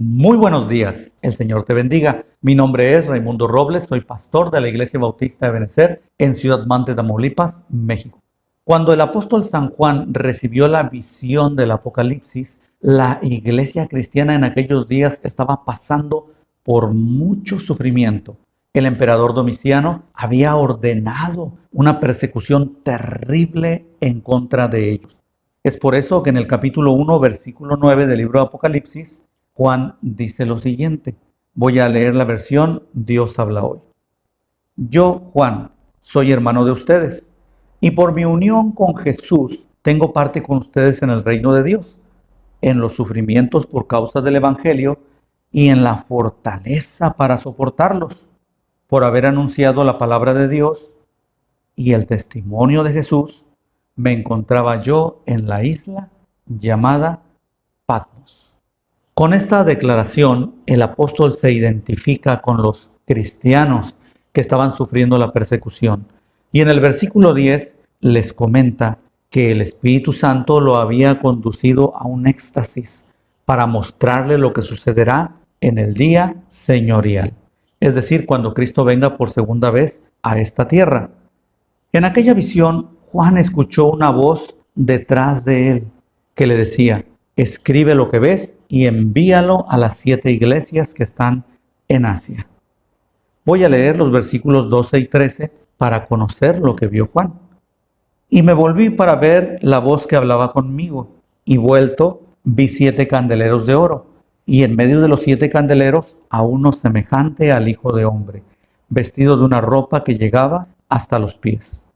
Muy buenos días, el Señor te bendiga. Mi nombre es Raimundo Robles, soy pastor de la Iglesia Bautista de Benecer en Ciudad Mante, Tamaulipas, México. Cuando el apóstol San Juan recibió la visión del Apocalipsis, la iglesia cristiana en aquellos días estaba pasando por mucho sufrimiento. El emperador Domiciano había ordenado una persecución terrible en contra de ellos. Es por eso que en el capítulo 1, versículo 9 del libro de Apocalipsis, Juan dice lo siguiente. Voy a leer la versión Dios habla hoy. Yo, Juan, soy hermano de ustedes, y por mi unión con Jesús tengo parte con ustedes en el reino de Dios, en los sufrimientos por causa del Evangelio y en la fortaleza para soportarlos, por haber anunciado la palabra de Dios y el testimonio de Jesús. Me encontraba yo en la isla llamada Patmos. Con esta declaración, el apóstol se identifica con los cristianos que estaban sufriendo la persecución. Y en el versículo 10 les comenta que el Espíritu Santo lo había conducido a un éxtasis para mostrarle lo que sucederá en el día señorial. Es decir, cuando Cristo venga por segunda vez a esta tierra. En aquella visión, Juan escuchó una voz detrás de él que le decía: escribe lo que ves y envíalo a las 7 iglesias que están en Asia. Voy a leer los versículos 12 y 13 para conocer lo que vio Juan. Y me volví para ver la voz que hablaba conmigo, y vuelto vi 7 candeleros de oro, y en medio de los 7 candeleros a uno semejante al Hijo de Hombre, vestido de una ropa que llegaba hasta los pies.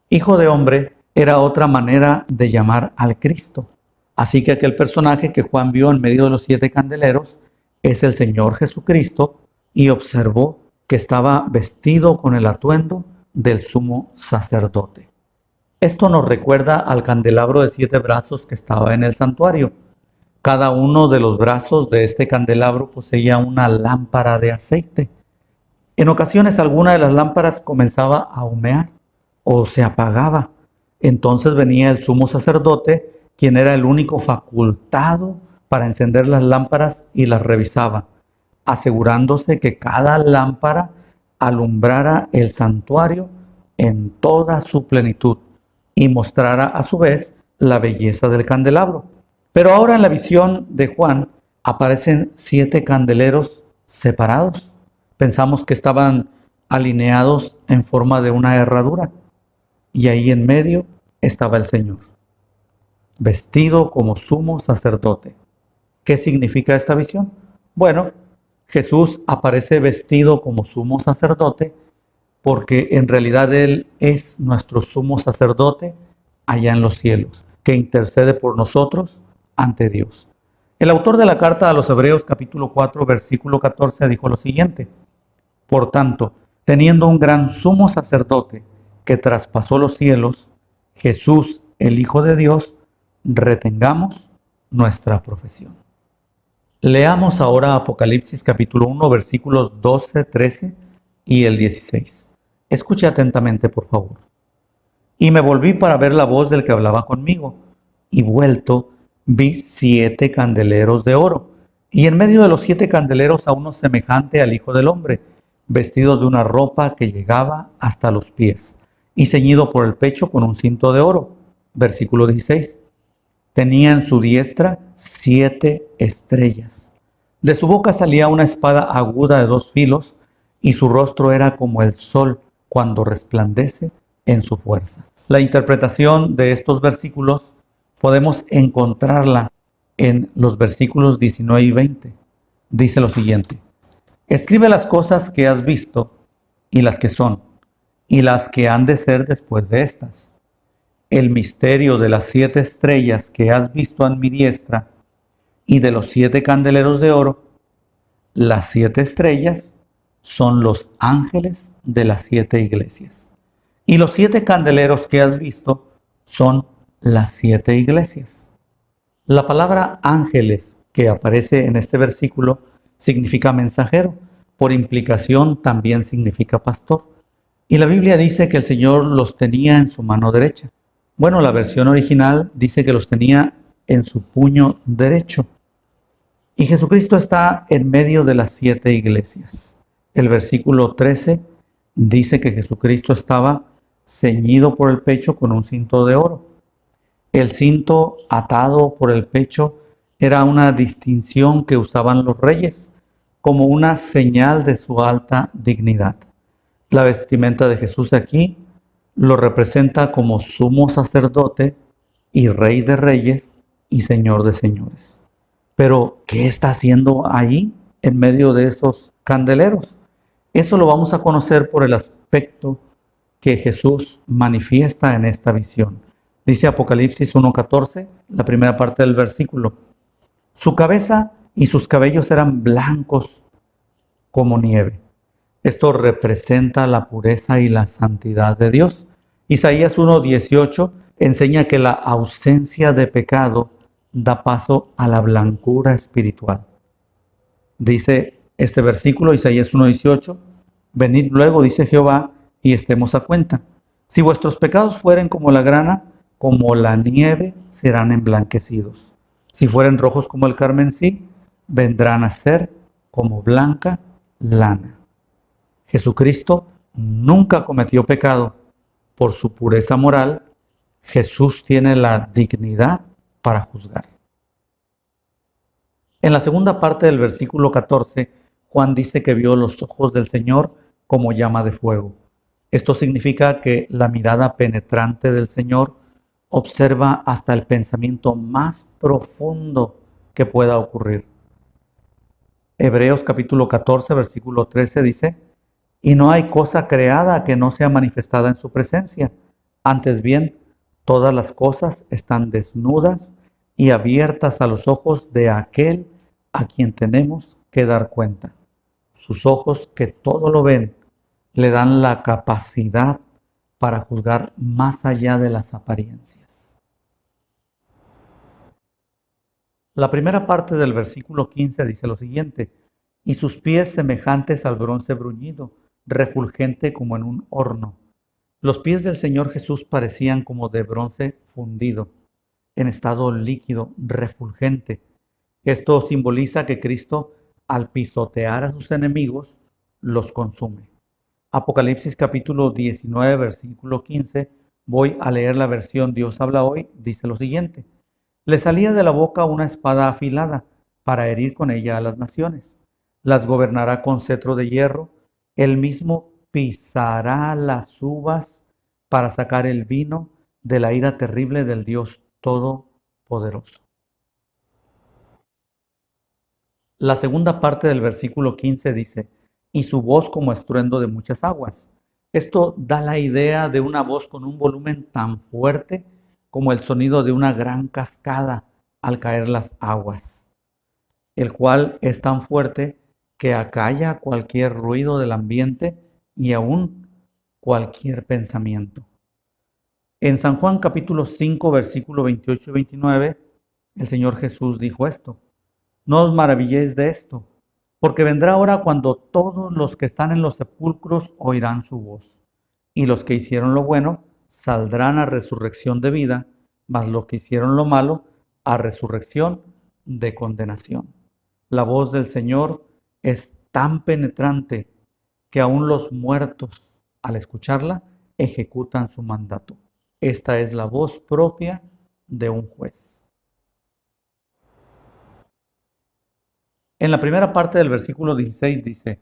Hijo de Hombre era otra manera de llamar al Cristo. Así que aquel personaje que Juan vio en medio de los 7 candeleros es el Señor Jesucristo, y observó que estaba vestido con el atuendo del sumo sacerdote. Esto nos recuerda al candelabro de 7 brazos que estaba en el santuario. Cada uno de los brazos de este candelabro poseía una lámpara de aceite. En ocasiones alguna de las lámparas comenzaba a humear o se apagaba. Entonces venía el sumo sacerdote, quien era el único facultado para encender las lámparas, y las revisaba, asegurándose que cada lámpara alumbrara el santuario en toda su plenitud y mostrara a su vez la belleza del candelabro. Pero ahora en la visión de Juan aparecen 7 candeleros separados. Pensamos que estaban alineados en forma de una herradura, y ahí en medio estaba el Señor, vestido como sumo sacerdote. ¿Qué significa esta visión? Bueno, Jesús aparece vestido como sumo sacerdote porque en realidad Él es nuestro sumo sacerdote allá en los cielos, que intercede por nosotros ante Dios. El autor de la carta a los Hebreos capítulo 4 versículo 14 dijo lo siguiente: por tanto, teniendo un gran sumo sacerdote que traspasó los cielos, Jesús, el Hijo de Dios, retengamos nuestra profesión. Leamos ahora Apocalipsis capítulo 1 versículos 12, 13 y el 16. Escuche atentamente, por favor. Y me volví para ver la voz del que hablaba conmigo, y vuelto vi 7 candeleros de oro, y en medio de los 7 candeleros a uno semejante al Hijo del Hombre, vestido de una ropa que llegaba hasta los pies, y ceñido por el pecho con un cinto de oro. Versículo 16. Tenía en su diestra 7 estrellas. De su boca salía una espada aguda de 2 filos, y su rostro era como el sol cuando resplandece en su fuerza. La interpretación de estos versículos podemos encontrarla en los versículos 19 y 20. Dice lo siguiente: escribe las cosas que has visto, y las que son, y las que han de ser después de estas. El misterio de las 7 estrellas que has visto en mi diestra, y de los 7 candeleros de oro. Las 7 estrellas son los ángeles de las 7 iglesias, y los 7 candeleros que has visto son las 7 iglesias. La palabra ángeles que aparece en este versículo significa mensajero, por implicación también significa pastor. Y la Biblia dice que el Señor los tenía en su mano derecha. Bueno, la versión original dice que los tenía en su puño derecho. Y Jesucristo está en medio de las 7 iglesias. El versículo 13 dice que Jesucristo estaba ceñido por el pecho con un cinto de oro. El cinto atado por el pecho era una distinción que usaban los reyes como una señal de su alta dignidad. La vestimenta de Jesús aquí lo representa como sumo sacerdote y rey de reyes y señor de señores. Pero, ¿qué está haciendo ahí en medio de esos candeleros? Eso lo vamos a conocer por el aspecto que Jesús manifiesta en esta visión. Dice Apocalipsis 1:14, la primera parte del versículo. Su cabeza y sus cabellos eran blancos como nieve. Esto representa la pureza y la santidad de Dios. Isaías 1:18 enseña que la ausencia de pecado da paso a la blancura espiritual. Dice este versículo, Isaías 1:18, venid luego, dice Jehová, y estemos a cuenta. Si vuestros pecados fueren como la grana, como la nieve, serán emblanquecidos. Si fueren rojos como el carmesí, vendrán a ser como blanca lana. Jesucristo nunca cometió pecado. Por su pureza moral, Jesús tiene la dignidad para juzgar. En la segunda parte del versículo 14, Juan dice que vio los ojos del Señor como llama de fuego. Esto significa que la mirada penetrante del Señor observa hasta el pensamiento más profundo que pueda ocurrir. Hebreos capítulo 14, versículo 13 dice, y no hay cosa creada que no sea manifestada en su presencia. Antes bien, todas las cosas están desnudas y abiertas a los ojos de aquel a quien tenemos que dar cuenta. Sus ojos, que todo lo ven, le dan la capacidad para juzgar más allá de las apariencias. La primera parte del versículo 15 dice lo siguiente, y sus pies semejantes al bronce bruñido, refulgente como en un horno. Los pies del Señor Jesús parecían como de bronce fundido, en estado líquido, refulgente. Esto simboliza que Cristo, al pisotear a sus enemigos, los consume. Apocalipsis capítulo 19, versículo 15, voy a leer la versión Dios habla hoy, dice lo siguiente. Le salía de la boca una espada afilada para herir con ella a las naciones. Las gobernará con cetro de hierro. Él mismo pisará las uvas para sacar el vino de la ira terrible del Dios Todopoderoso. La segunda parte del versículo 15 dice, y su voz como estruendo de muchas aguas. Esto da la idea de una voz con un volumen tan fuerte como el sonido de una gran cascada al caer las aguas, el cual es tan fuerte que acalla cualquier ruido del ambiente y aún cualquier pensamiento. En San Juan capítulo 5, versículo 28 y 29, el Señor Jesús dijo esto, no os maravilléis de esto, porque vendrá hora cuando todos los que están en los sepulcros oirán su voz, y los que hicieron lo bueno saldrán a resurrección de vida, mas los que hicieron lo malo a resurrección de condenación. La voz del Señor es tan penetrante que aún los muertos, al escucharla, ejecutan su mandato. Esta es la voz propia de un juez. En la primera parte del versículo 16 dice,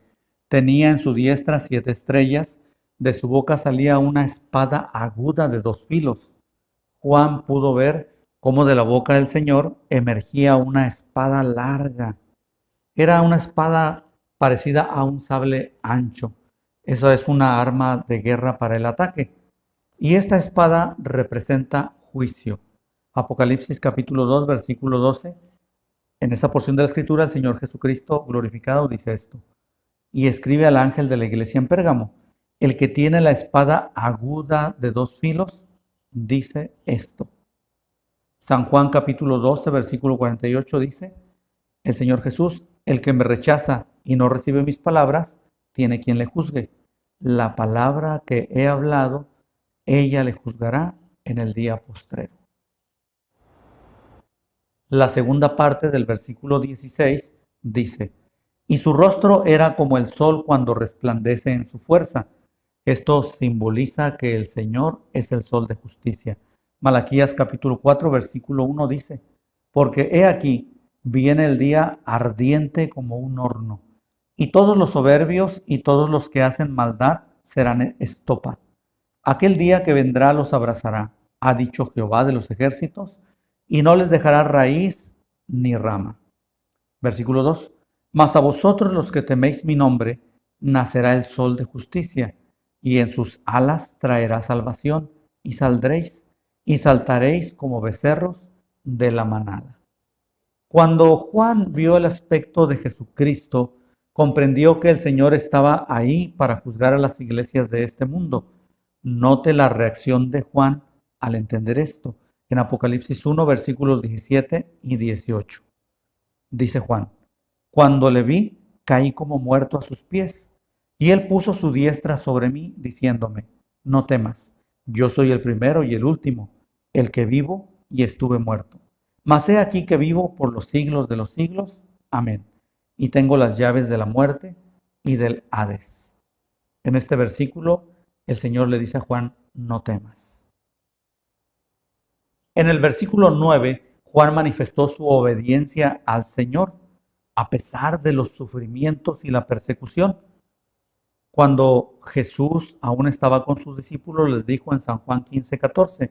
tenía en su diestra 7 estrellas, de su boca salía una espada aguda de 2 filos. Juan pudo ver cómo de la boca del Señor emergía una espada larga. Era una espada parecida a un sable ancho. Eso es una arma de guerra para el ataque. Y esta espada representa juicio. Apocalipsis capítulo 2, versículo 12. En esa porción de la Escritura, el Señor Jesucristo glorificado dice esto. Y escribe al ángel de la iglesia en Pérgamo, el que tiene la espada aguda de 2 filos, dice esto. San Juan capítulo 12, versículo 48 dice, el Señor Jesús, el que me rechaza y no recibe mis palabras, tiene quien le juzgue. La palabra que he hablado, ella le juzgará en el día postrero. La segunda parte del versículo 16 dice, y su rostro era como el sol cuando resplandece en su fuerza. Esto simboliza que el Señor es el sol de justicia. Malaquías capítulo 4, versículo 1 dice, porque he aquí, viene el día ardiente como un horno, y todos los soberbios y todos los que hacen maldad serán estopa. Aquel día que vendrá los abrazará, ha dicho Jehová de los ejércitos, y no les dejará raíz ni rama. Versículo 2. Mas a vosotros los que teméis mi nombre, nacerá el sol de justicia, y en sus alas traerá salvación, y saldréis, y saltaréis como becerros de la manada. Cuando Juan vio el aspecto de Jesucristo, comprendió que el Señor estaba ahí para juzgar a las iglesias de este mundo. Note la reacción de Juan al entender esto. En Apocalipsis 1, versículos 17 y 18. Dice Juan, cuando le vi, caí como muerto a sus pies, y él puso su diestra sobre mí, diciéndome, no temas, yo soy el primero y el último, el que vivo y estuve muerto. Mas he aquí que vivo por los siglos de los siglos. Amén. Y tengo las llaves de la muerte y del Hades. En este versículo, el Señor le dice a Juan, no temas. En el versículo 9, Juan manifestó su obediencia al Señor, a pesar de los sufrimientos y la persecución. Cuando Jesús aún estaba con sus discípulos, les dijo en San Juan 15:14,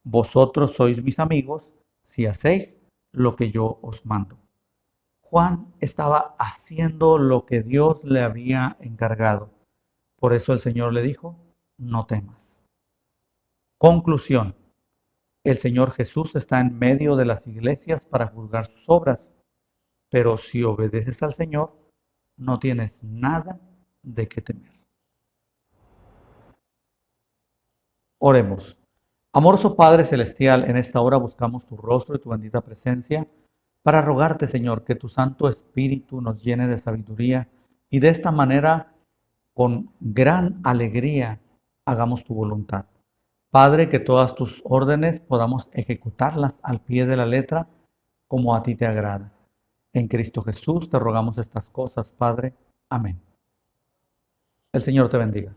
vosotros sois mis amigos si hacéis lo que yo os mando. Juan estaba haciendo lo que Dios le había encargado. Por eso el Señor le dijo, no temas. Conclusión. El Señor Jesús está en medio de las iglesias para juzgar sus obras, pero si obedeces al Señor, no tienes nada de qué temer. Oremos. Amoroso Padre Celestial, en esta hora buscamos tu rostro y tu bendita presencia para rogarte, Señor, que tu Santo Espíritu nos llene de sabiduría y de esta manera, con gran alegría, hagamos tu voluntad. Padre, que todas tus órdenes podamos ejecutarlas al pie de la letra como a ti te agrada. En Cristo Jesús te rogamos estas cosas, Padre. Amén. El Señor te bendiga.